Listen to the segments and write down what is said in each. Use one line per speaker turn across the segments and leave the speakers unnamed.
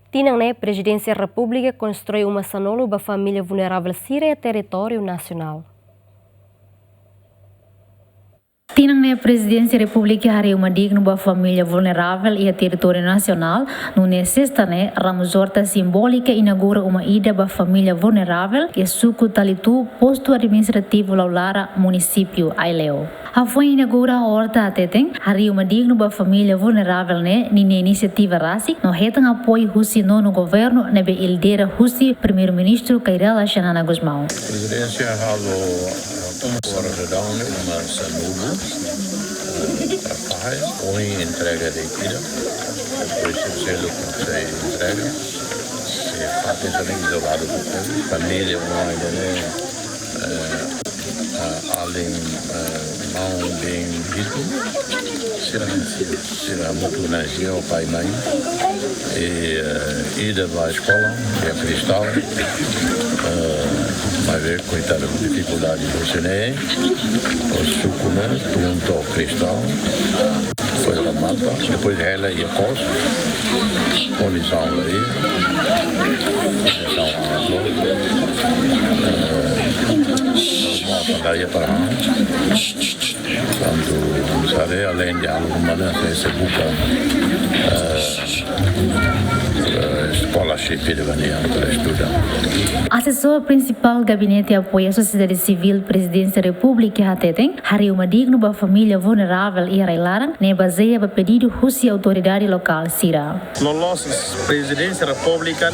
Tinang Presidência da República constrói uma sanolo para família vulnerável Síria e território nacional.
Tinang a Presidência da República hari uma digno para família vulnerável e a território nacional. No sexta Ramos Horta simbólica inaugura uma ida para família vulnerável e suco talitu posto administrativo laulara município Aileu. A foi inaugura a horta ateteng hari uma digno para família vulnerável nina iniciativa rasi no hetang apoio husi no governo nebe ildera husi primeiro-ministro Kairala Xanana Guzmão.
Presidência fora redão uma sanudo trabalho ou entrega de tira depois se selo que se entrega se faz também isolado do povo família uma ainda além não bem visto será muito nasceu o pai e mãe e ida para a escola é cristal mas ver coitado com dificuldade do Sene o suco junto ao cristal foi a mata depois ela e a cos condição aí daí para quando sabe além de algo mais se busca scholarship de venir para estudar.
Assessor principal Gabinete Apoio à Sociedade Civil Presidência da República Hateteng hari uma digno para família vulnerável e arrailaram ne baseia para pedido husi autoridade local Sira.
Nossa Presidência da República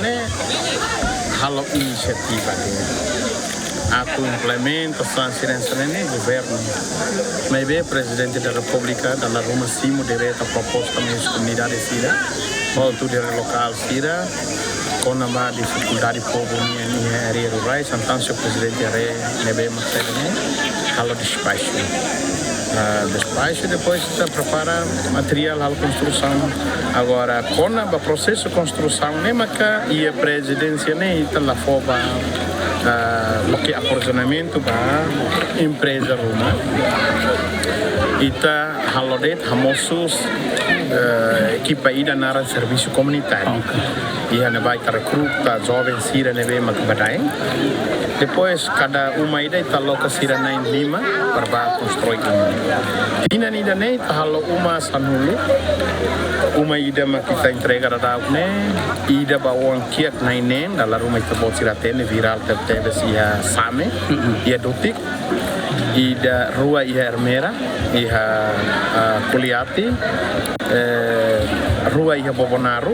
halo inisiativa aku implementa sansirensa governo mas bem Presidente da República da Roma Simo direta proposta mesmo comunidade Sira autoridade local Sira com uma dificuldade povo minha área rurais então o Presidente nebe maksudnya halo despacho depois está prepara material halo construção agora com o processo de construção nemaca e a Presidência está lá fora que aprovisionamento para empresa Roma ita halodet hamosus equipa ida nara serviço comunitário e ana vai recruta jovens Sira nebe makbadai depois cada uma ida ita loka Sira nain lima para construir ina ida ne halo uma sanulu uma ida makita entrega da ida bawang kiak nainen dalam rumah itu bot Sira tene viral tebe sia same ia dotik ida rua ia hermera ia kuliati rua ia bobonaru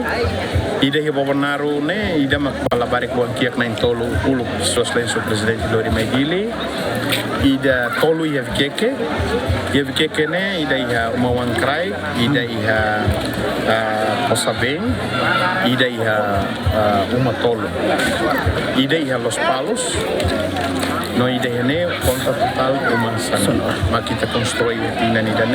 ida bobonaru ida makbala barik buang kiak nain tolu ulu soslen su Presidente Lori Megili ida tolu ia vkeke ida ia umawang krai ida ia Osabeng ida ia uma tolu ida ia Los Palos no ida ia conta total uma sana kita constrói tina ida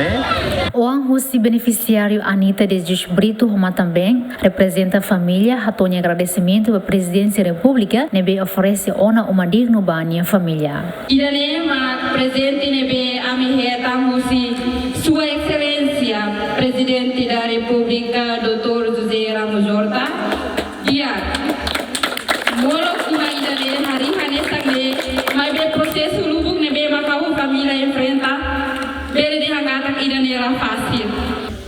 Oang husi beneficiário Anita de Jesus Brito Roma também representa a família hatonya agradecimento à Presidência da República nebe oferece uma digno banha família
ida ma Presidente nebe amiheta husi Sua Excelência Presidente da República Dr. José Ramos Horta dia moro kuma ida hari hanesang mas be processo lubuk nebe makau família enfrenta bere de hangata ida era fácil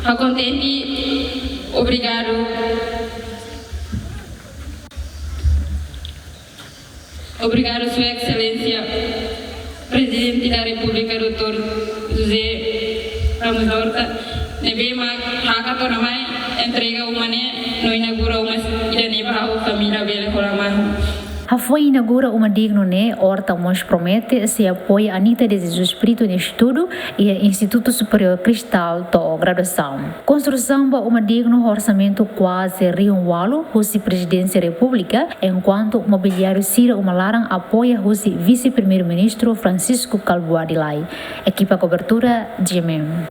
a contente obrigado Sua Excelência Presidente da República Dr. José Ramos Horta nebe mak hakato namai entrega umane no inaugura umas ida neba família bele horamah
A foi inaugura uma digno Horta Mons promete se apoia Anita de Jesus Brito no estudo e Instituto Superior Cristal to graduação. Construção para uma digno orçamento quase riunwalo husi Presidência da República enquanto mobiliário Sira larang apoia husi Vice-Primeiro-Ministro Francisco Calbuadilai. Equipa cobertura GMM.